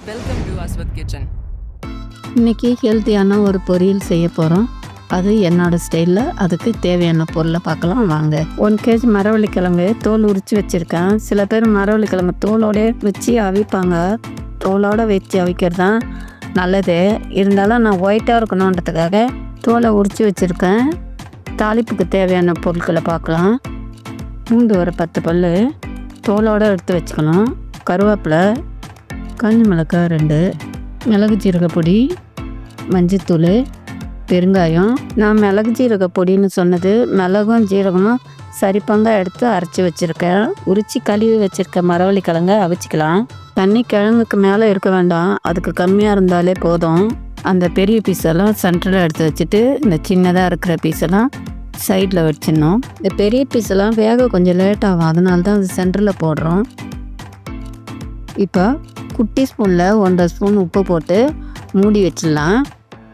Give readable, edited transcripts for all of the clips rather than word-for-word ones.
Welcome to Ashwath kitchen. இன்றைக்கி ஹெல்த்தியான ஒரு பொரியல் செய்ய போகிறோம். அது என்னோடய ஸ்டைலில். அதுக்கு தேவையான பொருளை பார்க்கலாம் வாங்க. 1 kg மரவள்ளிக்கிழங்கு தோல் உரித்து வச்சுருக்கேன். சில பேர் மரவள்ளிக்கிழங்கு தோலோடே வச்சு அவிப்பாங்க. தோலோடு வச்சு அவிக்கிறது தான் நல்லது. இருந்தாலும் நான் ஒயிட்டாக இருக்கணுன்றதுக்காக தோலை உரித்து வச்சுருக்கேன். தாளிப்புக்கு தேவையான பொருட்களை பார்க்கலாம். பூண்டு ஒரு 10 பல் தோலோடு எடுத்து வச்சுக்கணும். கருவேப்பிலை, காஞ்ச மிளகாய் 2, மிளகு ஜீரக பொடி, மஞ்சத்தூள், பெருங்காயம். நான் மிளகு ஜீரக பொடின்னு சொன்னது மிளகும் ஜீரகமும் சரிப்பங்காக எடுத்து அரைச்சி வச்சுருக்கேன். உரித்து கழுவி வச்சுருக்க மரவள்ளி கிழங்க அவிச்சிக்கலாம். தண்ணி கிழங்குக்கு மேலே இருக்க வேண்டாம், அதுக்கு கம்மியாக இருந்தாலே போதும். அந்த பெரிய பீஸெல்லாம் சென்டரில் எடுத்து வச்சுட்டு இந்த சின்னதாக இருக்கிற பீஸெல்லாம் சைடில் வச்சிடணும். இந்த பெரிய பீஸெல்லாம் வேக கொஞ்சம் லேட் ஆகும், அதனால தான் அது சென்டரில் போடுறோம். இப்போ குட்டி ஸ்பூனில் 1.5 ஸ்பூன் உப்பு போட்டு மூடி வச்சிடலாம்.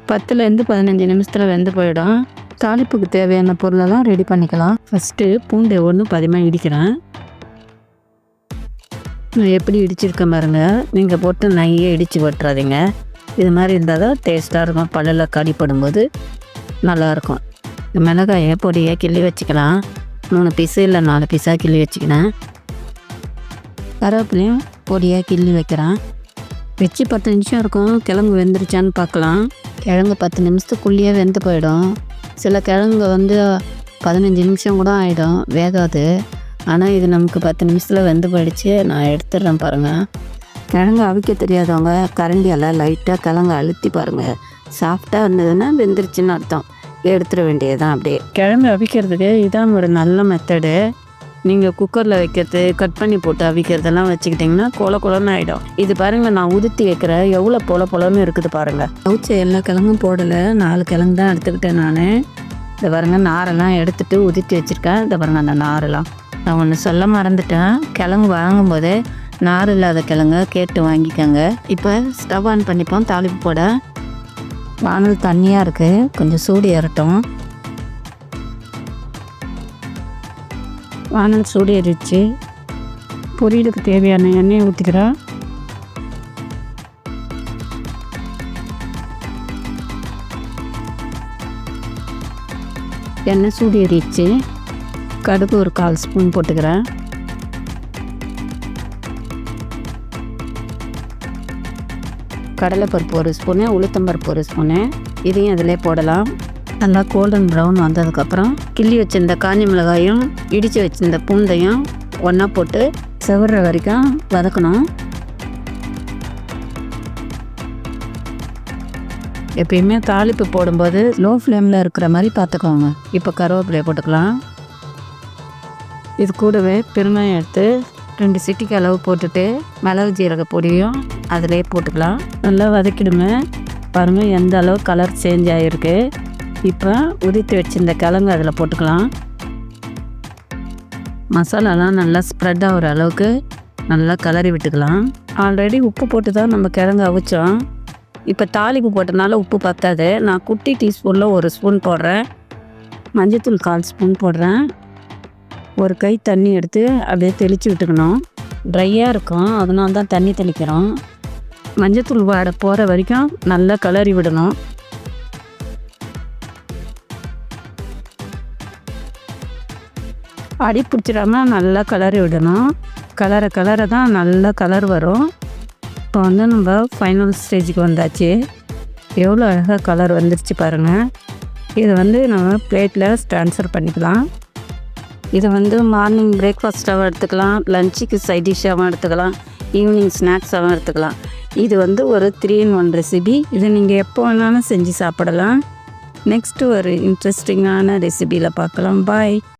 10லேருந்து 15 நிமிஷத்தில் வெந்து போயிடும். தாளிப்புக்கு தேவையான பொருளெல்லாம் ரெடி பண்ணிக்கலாம். ஃபஸ்ட்டு பூண்டை ஒன்று பதிமாக இடிக்கிறேன். நான் எப்படி இடிச்சிருக்கேன் பாருங்க. நீங்கள் போட்டு நையே இடித்து போட்டுறாதீங்க. இது மாதிரி இருந்தால் தான் டேஸ்ட்டாக இருக்கும். பல்லில் கடிப்படும்போது நல்லாயிருக்கும். இந்த மிளகாயை பொடியாக கிள்ளி வச்சுக்கலாம். 3 பீஸு இல்லை 4 பீஸாக கிள்ளி வச்சுக்கிறேன். கருவேப்பிலையும் பொடியாக கிள்ளி வைக்கிறேன். வச்சு 10 நிமிஷம் இருக்கும். கிழங்கு வெந்துருச்சான்னு பார்க்கலாம். கிழங்கு 10 நிமிஷத்துக்குள்ளேயே வெந்து போயிடும். சில கிழங்கு 15 நிமிஷம் கூட ஆகிடும், வேகாது. ஆனால் இது நமக்கு 10 நிமிஷத்தில் வெந்து போயிடுச்சு. நான் எடுத்துடுறேன் பாருங்கள். கிழங்கு அவிக்க தெரியாதவங்க கரண்டியால் லைட்டாக கிழங்கு அழுத்தி பாருங்கள். சாஃப்டாக இருந்ததுன்னா வெந்துருச்சுன்னு அர்த்தம். எடுத்துட வேண்டியது தான். அப்படியே கிழங்கு அவிக்கிறதுக்கு இதான் ஒரு நல்ல மெத்தடு. நீங்கள் குக்கரில் வைக்கிறது, கட் பண்ணி போட்டு அவிக்கிறதெல்லாம் வச்சுக்கிட்டிங்கன்னா கொலன்னு ஆகிடும். இது பாருங்கள், நான் உதுத்தி வைக்கிறேன். எவ்வளோ பொலன்னு இருக்குது பாருங்கள். அவிச்ச எல்லா கிழங்கும் போடலை, 4 கிழங்கு தான் எடுத்துக்கிட்டேன் நான். இந்த பாருங்கள், நாரெல்லாம் எடுத்துகிட்டு உதுத்தி வச்சுருக்கேன். இந்த பாருங்கள், அந்த நாரெல்லாம் நான் ஒன்று சொல்ல மறந்துட்டேன். கிழங்கு வாங்கும்போதே நார் இல்லாத கிழங்க கேட்டு வாங்கிக்கோங்க. இப்போ ஸ்டவ் ஆன் பண்ணிப்போம். தாளிப்பு போட வானல் தண்ணியாக இருக்குது, கொஞ்சம் சூடு ஏறட்டும். வானல் சூடு ஏறிடுச்சு. பொரியலுக்கு தேவையான எண்ணெயை ஊற்றிக்கிறேன். எண்ணெய் சூடு ஏறிடுச்சு. கடுகு ஒரு 1/4 ஸ்பூன் போட்டுக்கிறேன். கடலைப்பருப்பு 1 ஸ்பூனு, உளுத்தம்பருப்பு 1 ஸ்பூனு, இதையும் அதிலே போடலாம். நல்லா கோல்டன் ப்ரௌன் வந்ததுக்கப்புறம் கிள்ளி வச்சிருந்த காஞ்ச மிளகாயும் இடித்து வச்சிருந்த பூண்டையும் ஒன்றா போட்டு செவர்ற வரைக்கும் வதக்கணும். எப்பயுமே தாளிப்பு போடும்போது லோ ஃப்ளேமில் இருக்கிற மாதிரி பார்த்துக்கோங்க. இப்போ கருவேப்பிலையை போட்டுக்கலாம். இது கூடவே பெருங்காயம் எடுத்து 2 சிட்டிக்கு அளவு போட்டுட்டு மிளகு ஜீரக பொடியும் அதிலே போட்டுக்கலாம். நல்லா வதக்கிடுங்க. பாருங்கள் எந்த அளவு கலர் சேஞ்ச் ஆகிருக்கு. இப்போ உதித்து வச்சிருந்த கிழங்கு அதில் போட்டுக்கலாம். மசாலாலாம் நல்லா ஸ்ப்ரெட் ஆகிற அளவுக்கு நல்லா கலரி விட்டுக்கலாம். ஆல்ரெடி உப்பு போட்டு தான் நம்ம கிழங்கு அவிச்சோம். இப்போ தாளிப்பு போட்டனால உப்பு பத்தாது. நான் குட்டி டீஸ்பூனில் 1 ஸ்பூன் போடுறேன். மஞ்சத்தூள் 1/4 ஸ்பூன் போடுறேன். ஒரு கை தண்ணி எடுத்து அப்படியே தெளித்து விட்டுக்கணும். ட்ரையாக இருக்கும், அதனால தான் தண்ணி தெளிக்கிறோம். மஞ்சத்தூள் வாடை போகிற வரைக்கும் நல்லா கலரி விடணும். அடி பிடிச்சிடாம நல்லா கலரி விடணும். கலர தான் நல்லா கலர் வரும். இப்போ நம்ம ஃபைனல் ஸ்டேஜுக்கு வந்தாச்சு. எவ்வளோ அழகாக கலர் வந்துருச்சு பாருங்கள். இதை நம்ம பிளேட்டில் ட்ரான்ஸ்ஃபர் பண்ணிக்கலாம். இதை மார்னிங் பிரேக்ஃபாஸ்ட்டாகவும் எடுத்துக்கலாம், லஞ்சுக்கு சைட் டிஷ்ஷாகவும் எடுத்துக்கலாம், ஈவினிங் ஸ்நாக்ஸாகவும் எடுத்துக்கலாம். இது ஒரு 3-in-1 ரெசிபி. இதை நீங்கள் எப்போ வேணாலும் செஞ்சு சாப்பிடலாம். நெக்ஸ்ட்டு ஒரு இன்ட்ரெஸ்டிங்கான ரெசிபியில் பார்க்கலாம். பாய்.